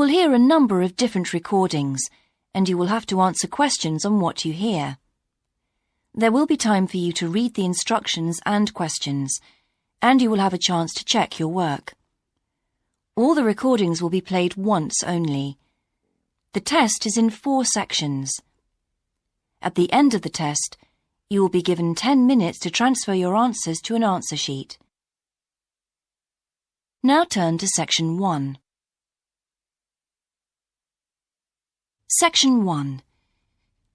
will hear a number of different recordings, and you will have to answer questions on what you hear. There will be time for you to read the instructions and questions, and you will have a chance to check your work. All the recordings will be played once only. The test is in 4 sections. At the end of the test, you will be given 10 minutes to transfer your answers to an answer sheet. Now turn to Section 1. Section 1.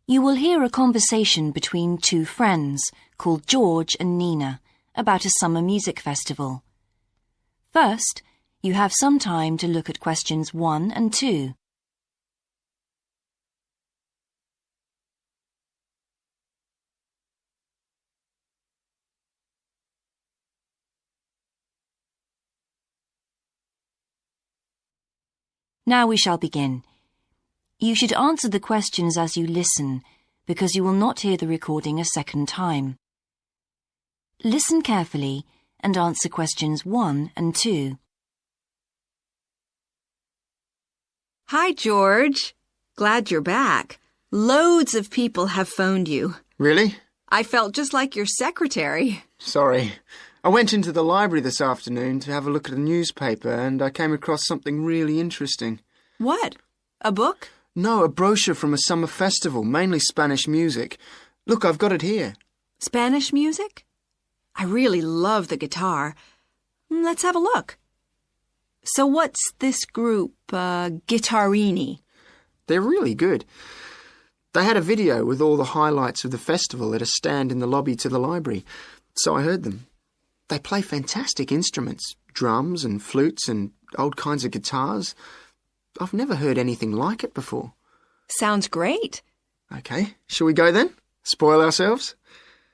You will hear a conversation between 2 friends called George and Nina about a summer music festival. First, you have some time to look at questions 1 and 2. Now we shall begin. You should answer the questions as you listen, because you will not hear the recording a second time. Listen carefully and answer questions 1 and 2. Hi, George. Glad you're back. Loads of people have phoned you. Really? I felt just like your secretary. Sorry. I went into the library this afternoon to have a look at a newspaper and I came across something really interesting. What? A book? No, a brochure from a summer festival, mainly Spanish music. Look, I've got it here. Spanish music? I really love the guitar. Let's have a look. So what's this group, Guittarini? They're really good. They had a video with all the highlights of the festival at a stand in the lobby to the library, so I heard them. They play fantastic instruments, drums and flutes and old kinds of guitars. I've never heard anything like it before. Sounds great. OK, shall we go then? Spoil ourselves?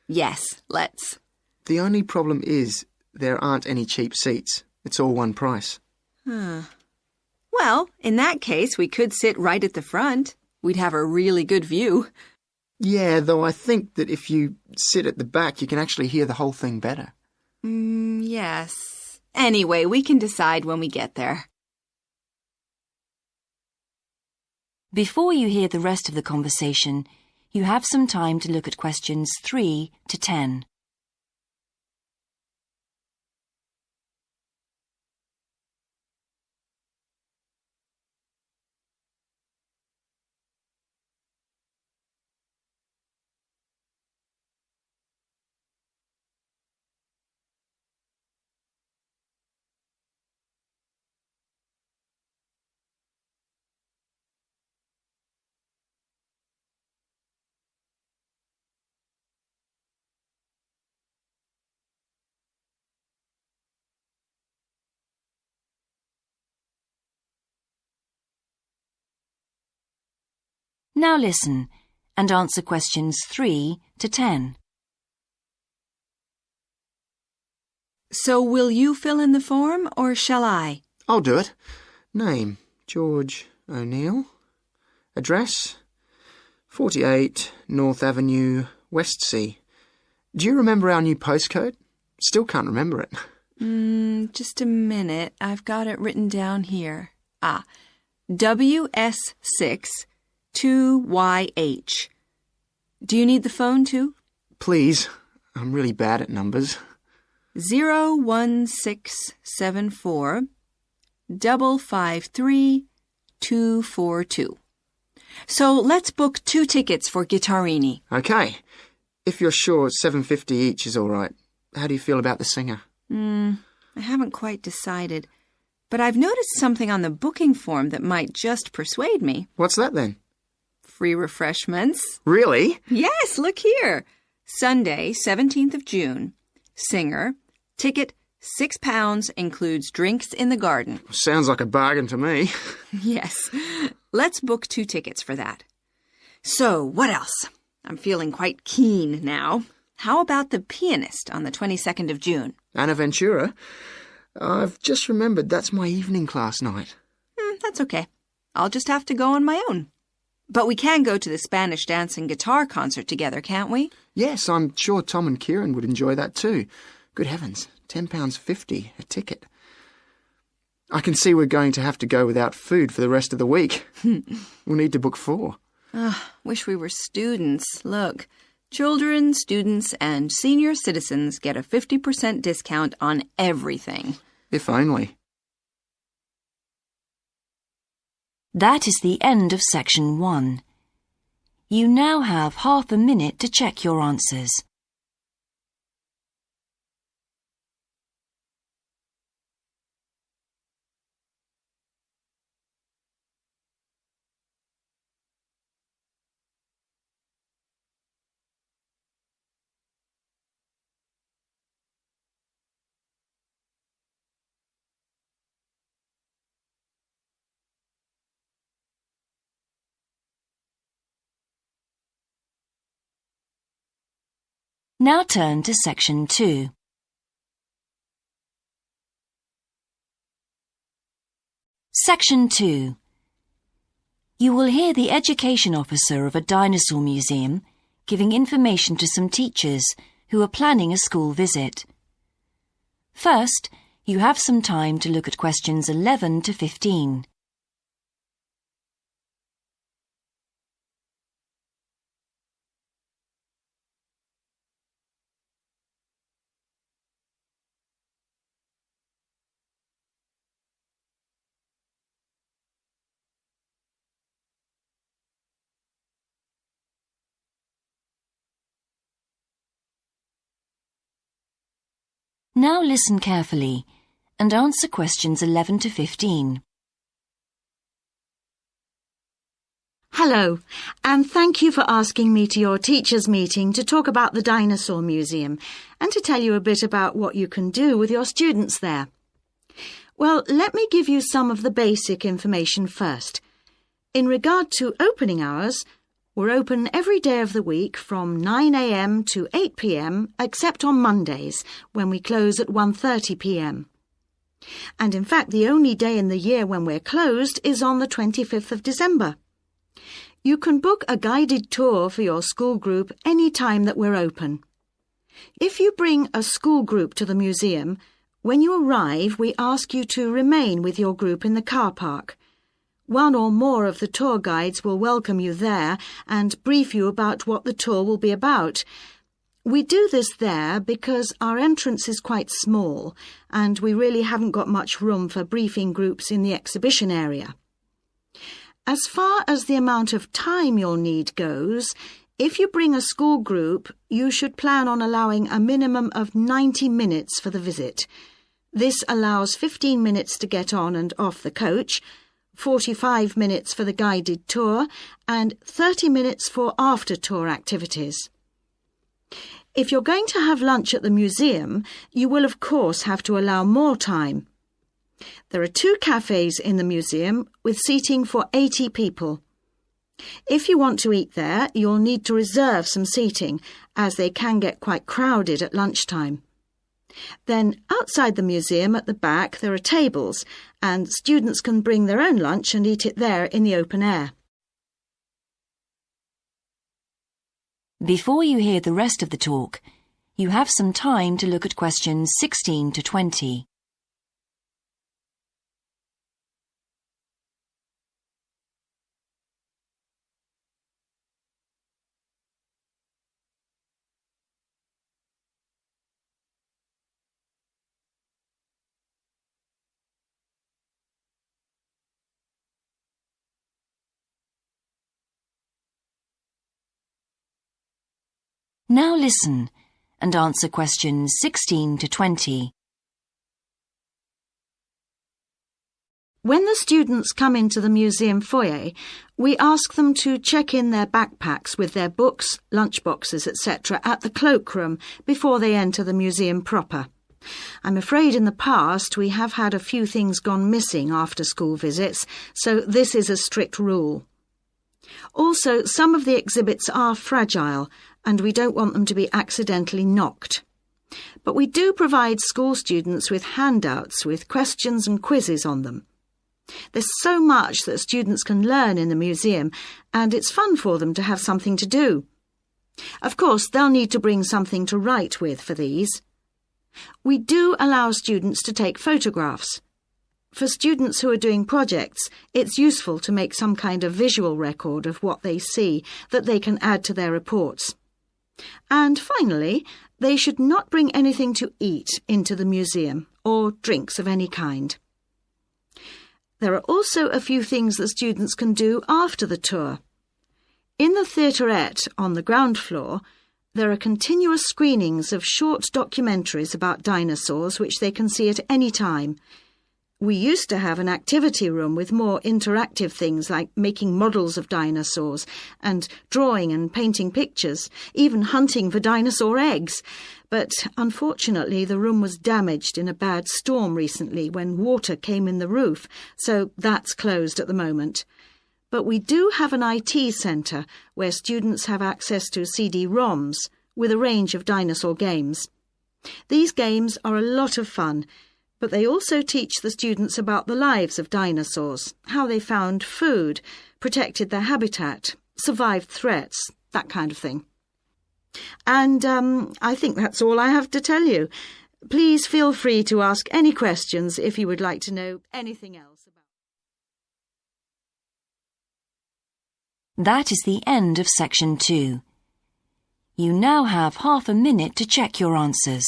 Yes, let's. The only problem is there aren't any cheap seats. It's all one price. Well, in that case, we could sit right at the front. We'd have a really good view. Yeah, though I think that if you sit at the back, you can actually hear the whole thing better. Yes. Anyway, we can decide when we get there. Before you hear the rest of the conversation, you have some time to look at questions 3 to 10. Now listen and answer questions 3 to 10. So will you fill in the form or shall I? I'll do it. Name, George O'Neill. Address, 48 North Avenue, Westsea. Do you remember our new postcode? Still can't remember it. Just a minute. I've got it written down here. WS6 2YH. Do you need the phone too? Please. I'm really bad at numbers. 01674 553 242. So let's book 2 tickets for Guittarini. OK. If you're sure $7.50 each is all right. How do you feel about the singer? I haven't quite decided. But I've noticed something on the booking form that might just persuade me. What's that then? Free refreshments. Really? Yes, look here. Sunday, 17th of June. Singer. Ticket, £6, includes drinks in the garden. Sounds like a bargain to me. Yes. Let's book 2 tickets for that. So, what else? I'm feeling quite keen now. How about the pianist on the 22nd of June? Anna Ventura? I've just remembered that's my evening class night. That's okay. I'll just have to go on my own. But we can go to the Spanish dance and guitar concert together, can't we? Yes, I'm sure Tom and Kieran would enjoy that too. Good heavens, £10.50 a ticket. I can see we're going to have to go without food for the rest of the week. We'll need to book 4. Wish we were students. Look, children, students, and senior citizens get a 50% discount on everything. If only. That is the end of section 1. You now have half a minute to check your answers. Now turn to section 2. Section 2. You will hear the education officer of a dinosaur museum giving information to some teachers who are planning a school visit. First, you have some time to look at questions 11 to 15. Now listen carefully and answer questions 11 to 15. Hello, and thank you for asking me to your teachers' meeting to talk about the Dinosaur Museum and to tell you a bit about what you can do with your students there. Well, let me give you some of the basic information first. In regard to opening hours, we're open every day of the week from 9 a.m. to 8 p.m. except on Mondays, when we close at 1:30 p.m. And in fact, the only day in the year when we're closed is on the 25th of December. You can book a guided tour for your school group any time that we're open. If you bring a school group to the museum, when you arrive, we ask you to remain with your group in the car park. One or more of the tour guides will welcome you there and brief you about what the tour will be about. We do this there because our entrance is quite small and we really haven't got much room for briefing groups in the exhibition area. As far as the amount of time you'll need goes, if you bring a school group, you should plan on allowing a minimum of 90 minutes for the visit. This allows 15 minutes to get on and off the coach, 45 minutes for the guided tour, and 30 minutes for after-tour activities. If you're going to have lunch at the museum, you will of course have to allow more time. There are 2 cafes in the museum with seating for 80 people. If you want to eat there, you'll need to reserve some seating, as they can get quite crowded at lunchtime. Then, outside the museum at the back, there are tables, and students can bring their own lunch and eat it there in the open air. Before you hear the rest of the talk, you have some time to look at questions 16 to 20. Now listen and answer questions 16 to 20. When the students come into the museum foyer, we ask them to check in their backpacks with their books, lunchboxes, etc. at the cloakroom before they enter the museum proper. I'm afraid in the past we have had a few things gone missing after school visits, so this is a strict rule. Also, some of the exhibits are fragile, and we don't want them to be accidentally knocked. But we do provide school students with handouts with questions and quizzes on them. There's so much that students can learn in the museum, and it's fun for them to have something to do. Of course, they'll need to bring something to write with for these. We do allow students to take photographs. For students who are doing projects, it's useful to make some kind of visual record of what they see that they can add to their reports. And finally, they should not bring anything to eat into the museum or drinks of any kind. There are also a few things that students can do after the tour. In the theaterette on the ground floor, there are continuous screenings of short documentaries about dinosaurs which they can see at any time. We used to have an activity room with more interactive things like making models of dinosaurs and drawing and painting pictures, even hunting for dinosaur eggs. But unfortunately, the room was damaged in a bad storm recently when water came in the roof, so that's closed at the moment. But we do have an IT centre where students have access to CD-ROMs with a range of dinosaur games. These games are a lot of fun, but they also teach the students about the lives of dinosaurs, how they found food, protected their habitat, survived threats, that kind of thing. And I think that's all I have to tell you. Please feel free to ask any questions if you would like to know anything else about. That is the end of section 2. You now have half a minute to check your answers.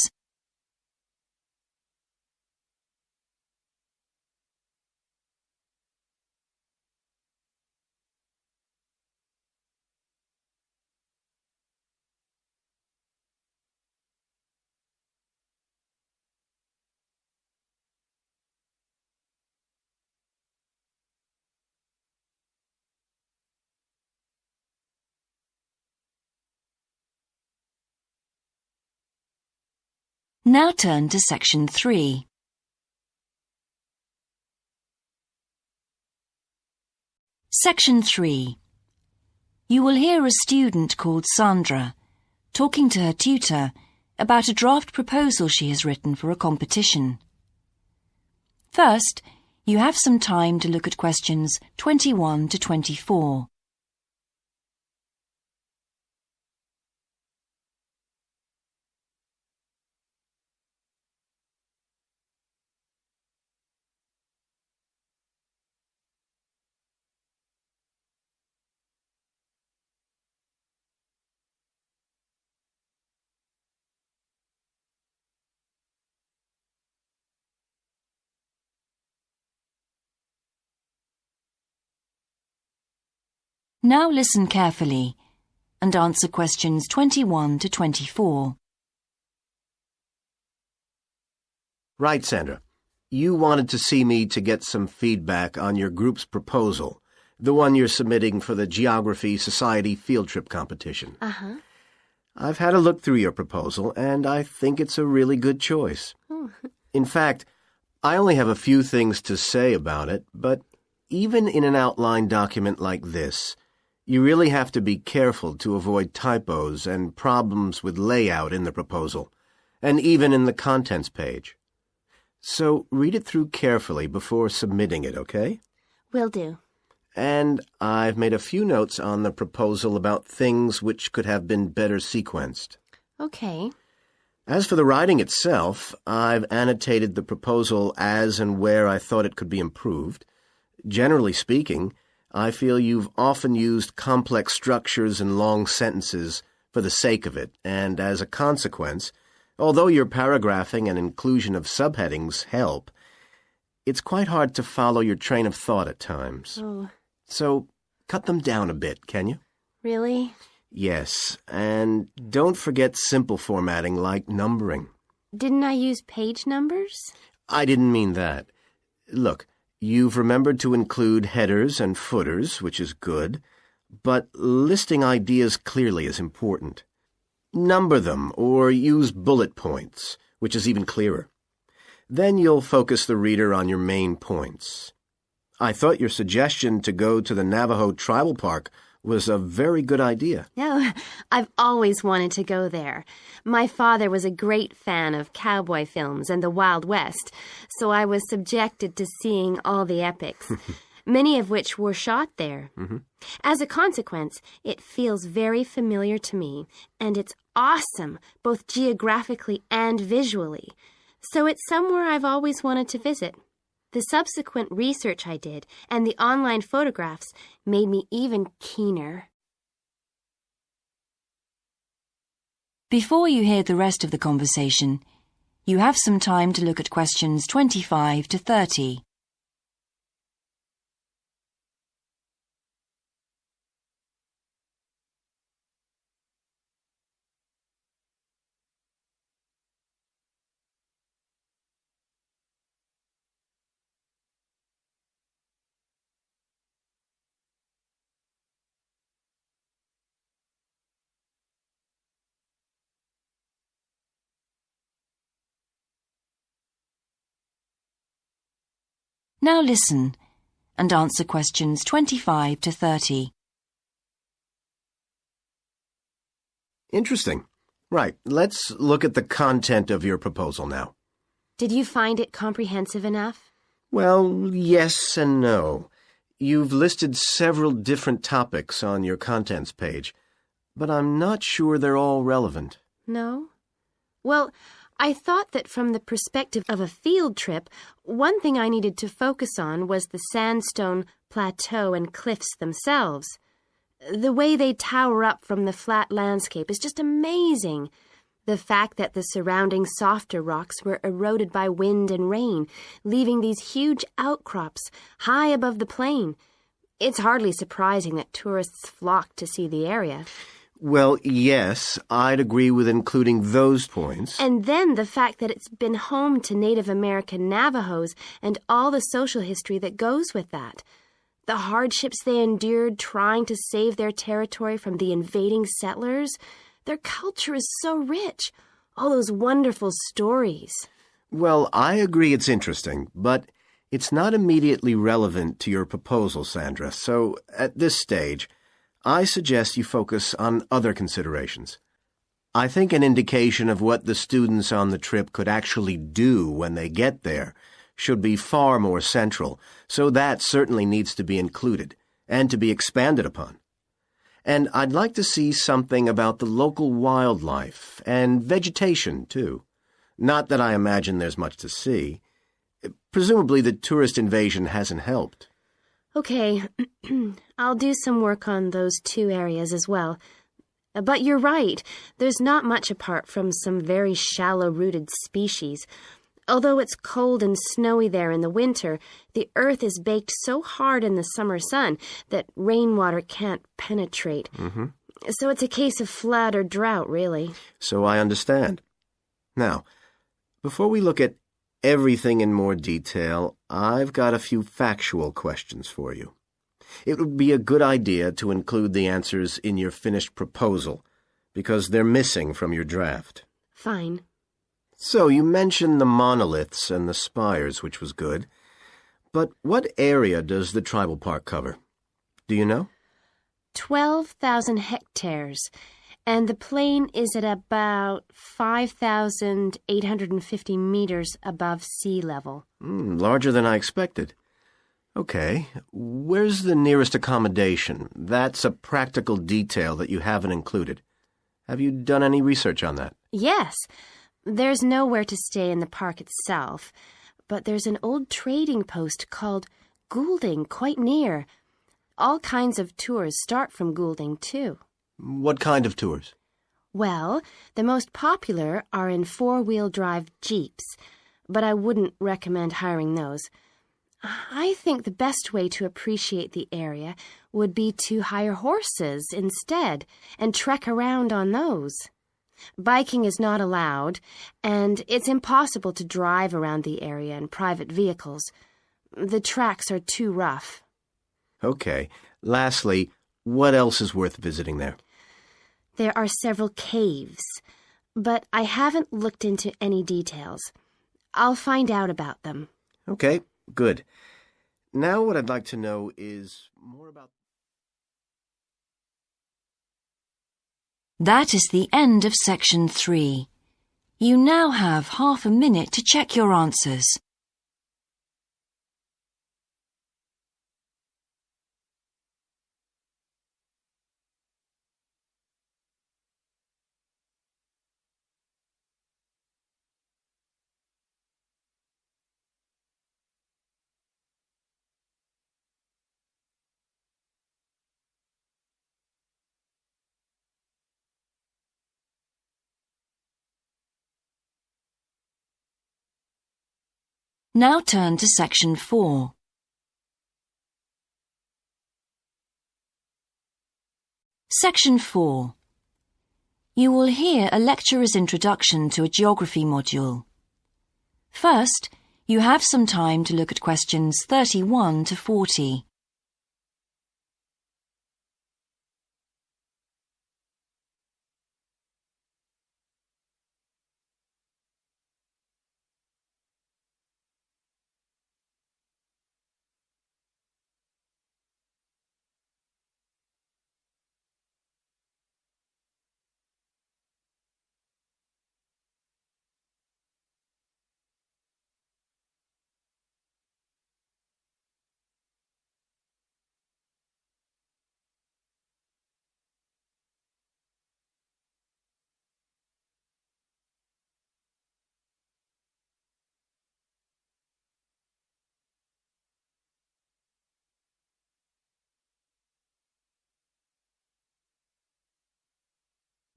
Now turn to section 3. Section 3. You will hear a student called Sandra talking to her tutor about a draft proposal she has written for a competition. First, you have some time to look at questions 21 to 24. Now listen carefully and answer questions 21 to 24. Right, Sandra. You wanted to see me to get some feedback on your group's proposal, the one you're submitting for the Geography Society field trip competition. Uh-huh. I've had a look through your proposal, and I think it's a really good choice. Oh. In fact, I only have a few things to say about it, but even in an outline document like this, you really have to be careful to avoid typos and problems with layout in the proposal, and even in the contents page. So read it through carefully before submitting it, okay? Will do. And I've made a few notes on the proposal about things which could have been better sequenced. Okay. As for the writing itself, I've annotated the proposal as and where I thought it could be improved. Generally speaking, I feel you've often used complex structures and long sentences for the sake of it, and as a consequence, although your paragraphing and inclusion of subheadings help, it's quite hard to follow your train of thought at times. Oh. So, cut them down a bit, can you? Really? Yes, and don't forget simple formatting like numbering. Didn't I use page numbers? I didn't mean that. Look, you've remembered to include headers and footers, which is good, but listing ideas clearly is important. Number them or use bullet points, which is even clearer. Then you'll focus the reader on your main points. I thought your suggestion to go to the Navajo Tribal Park was a very good idea. No, I've always wanted to go there. My father was a great fan of cowboy films and the Wild West, so I was subjected to seeing all the epics, many of which were shot there. Mm-hmm. As a consequence, it feels very familiar to me, and it's awesome, both geographically and visually. So it's somewhere I've always wanted to visit. The subsequent research I did and the online photographs made me even keener. Before you hear the rest of the conversation, you have some time to look at questions 25 to 30. Now listen and answer questions 25 to 30. Interesting. Right, let's look at the content of your proposal now. Did you find it comprehensive enough? Well, yes and no. You've listed several different topics on your contents page, but I'm not sure they're all relevant. No? Well, I thought that from the perspective of a field trip, one thing I needed to focus on was the sandstone plateau and cliffs themselves. The way they tower up from the flat landscape is just amazing. The fact that the surrounding softer rocks were eroded by wind and rain, leaving these huge outcrops high above the plain. It's hardly surprising that tourists flock to see the area. Well, yes, I'd agree with including those points. And then the fact that it's been home to Native American Navajos and all the social history that goes with that. The hardships they endured trying to save their territory from the invading settlers. Their culture is so rich. All those wonderful stories. Well, I agree it's interesting, but it's not immediately relevant to your proposal, Sandra. So, at this stage, I suggest you focus on other considerations. I think an indication of what the students on the trip could actually do when they get there should be far more central, so that certainly needs to be included and to be expanded upon. And I'd like to see something about the local wildlife and vegetation, too. Not that I imagine there's much to see. Presumably the tourist invasion hasn't helped. Okay, I'll do some work on those two areas as well. But you're right, there's not much apart from some very shallow-rooted species. Although it's cold and snowy there in the winter, the earth is baked so hard in the summer sun that rainwater can't penetrate. So it's a case of flood or drought, really. So I understand. Now, before we look at everything in more detail, I've got a few factual questions for you. It would be a good idea to include the answers in your finished proposal, because they're missing from your draft. Fine. So you mentioned the monoliths and the spires, which was good. But what area does the tribal park cover? Do you know? 12,000 hectares, and the plain is at about 5,850 meters above sea level. Larger than I expected. Okay, where's the nearest accommodation? That's a practical detail that you haven't included. Have you done any research on that? Yes. There's nowhere to stay in the park itself, but there's an old trading post called Goulding quite near. All kinds of tours start from Goulding, too. What kind of tours? Well, the most popular are in four-wheel drive Jeeps, but I wouldn't recommend hiring those. I think the best way to appreciate the area would be to hire horses instead and trek around on those. Biking is not allowed, and it's impossible to drive around the area in private vehicles. The tracks are too rough. Okay. Lastly, what else is worth visiting there? There are several caves, but I haven't looked into any details. I'll find out about them. Okay, good. Now what I'd like to know is more about... That is the end of section 3. You now have half a minute to check your answers. Now turn to Section 4. Section 4. You will hear a lecturer's introduction to a geography module. First, you have some time to look at questions 31 to 40.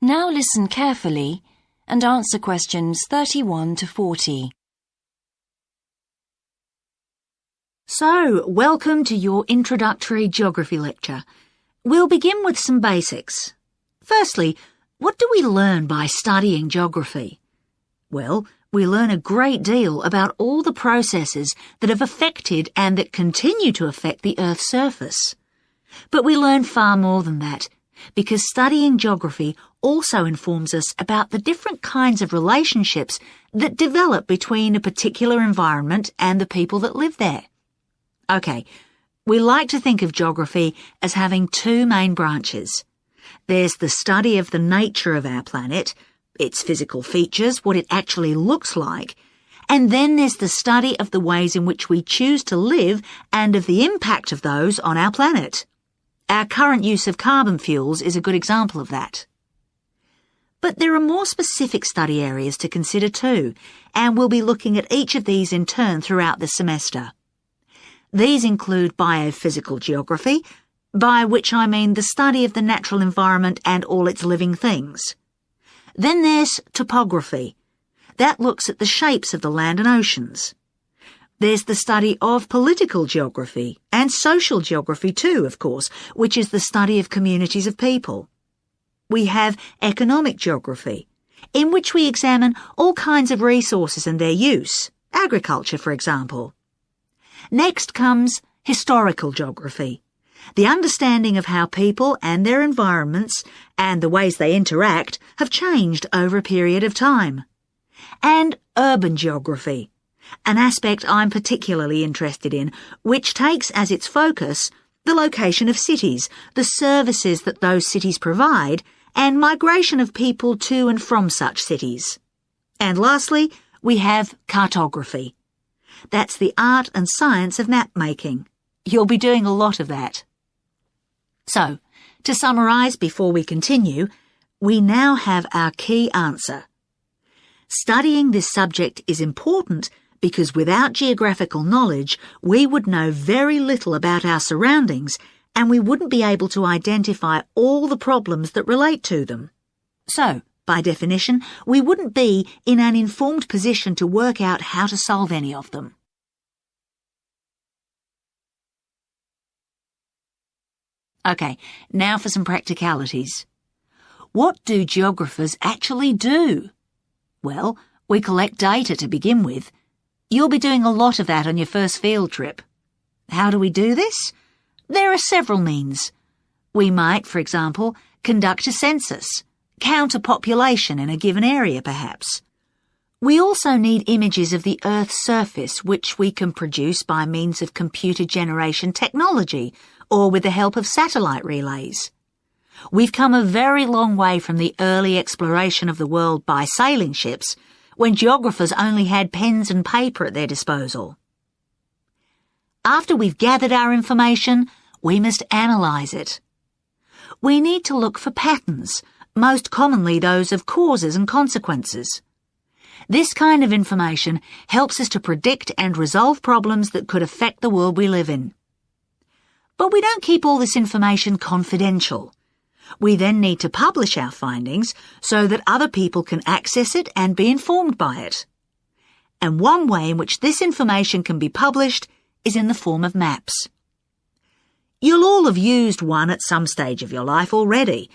Now listen carefully and answer questions 31 to 40. So, welcome to your introductory geography lecture. We'll begin with some basics. Firstly, what do we learn by studying geography? Well, we learn a great deal about all the processes that have affected and that continue to affect the Earth's surface. But we learn far more than that, because studying geography also informs us about the different kinds of relationships that develop between a particular environment and the people that live there. Okay, we like to think of geography as having two main branches. There's the study of the nature of our planet, its physical features, what it actually looks like, and then there's the study of the ways in which we choose to live and of the impact of those on our planet. Our current use of carbon fuels is a good example of that. But there are more specific study areas to consider too, and we'll be looking at each of these in turn throughout the semester. These include biophysical geography, by which I mean the study of the natural environment and all its living things. Then there's topography. That looks at the shapes of the land and oceans. There's the study of political geography, and social geography too, of course, which is the study of communities of people. We have economic geography, in which we examine all kinds of resources and their use, agriculture, for example. Next comes historical geography, the understanding of how people and their environments and the ways they interact have changed over a period of time. And urban geography, an aspect I'm particularly interested in, which takes as its focus the location of cities, the services that those cities provide, and migration of people to and from such cities. And lastly, we have cartography. That's the art and science of map making. You'll be doing a lot of that. So, to summarise before we continue, we now have our key answer. Studying this subject is important because without geographical knowledge, we would know very little about our surroundings and we wouldn't be able to identify all the problems that relate to them. So, by definition, we wouldn't be in an informed position to work out how to solve any of them. Okay, now for some practicalities. What do geographers actually do? Well, we collect data to begin with. You'll be doing a lot of that on your first field trip. How do we do this? There are several means. We might, for example, conduct a census, count a population in a given area perhaps. We also need images of the Earth's surface which we can produce by means of computer generation technology or with the help of satellite relays. We've come a very long way from the early exploration of the world by sailing ships, when geographers only had pens and paper at their disposal. After we've gathered our information, we must analyse it. We need to look for patterns, most commonly those of causes and consequences. This kind of information helps us to predict and resolve problems that could affect the world we live in. But we don't keep all this information confidential. We then need to publish our findings so that other people can access it and be informed by it. And one way in which this information can be published is in the form of maps. You'll all have used one at some stage of your life already.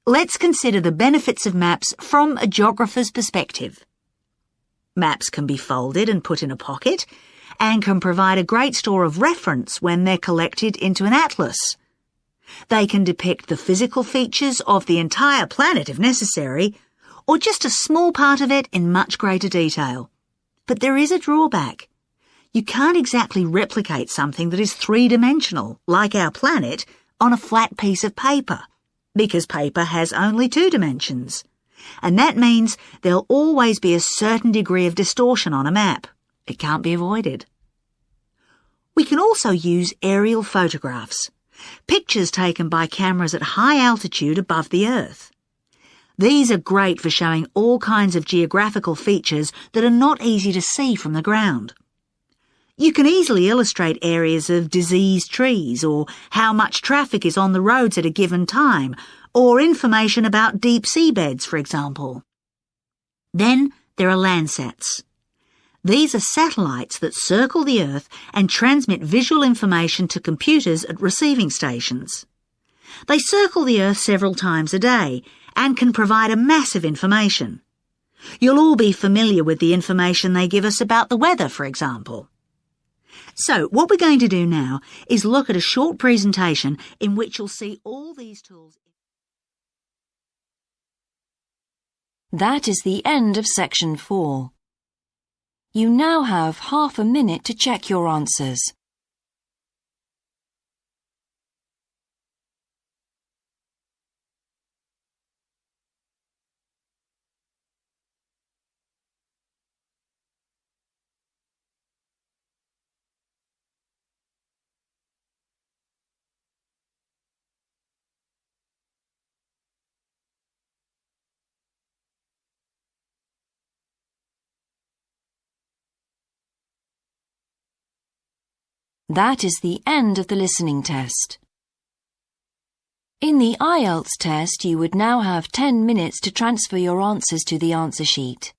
Let's consider the benefits of maps from a geographer's perspective. Maps can be folded and put in a pocket and can provide a great store of reference when they're collected into an atlas. They can depict the physical features of the entire planet if necessary, or just a small part of it in much greater detail. But there is a drawback. You can't exactly replicate something that is three-dimensional, like our planet, on a flat piece of paper, because paper has only 2 dimensions. And that means there'll always be a certain degree of distortion on a map. It can't be avoided. We can also use aerial photographs, pictures taken by cameras at high altitude above the Earth. These are great for showing all kinds of geographical features that are not easy to see from the ground. You can easily illustrate areas of diseased trees, or how much traffic is on the roads at a given time, or information about deep seabeds, for example. Then there are Landsats. These are satellites that circle the Earth and transmit visual information to computers at receiving stations. They circle the Earth several times a day and can provide a massive information. You'll all be familiar with the information they give us about the weather, for example. So what we're going to do now is look at a short presentation in which you'll see all these tools. That is the end of section 4. You now have half a minute to check your answers. That is the end of the listening test. In the IELTS test, you would now have 10 minutes to transfer your answers to the answer sheet.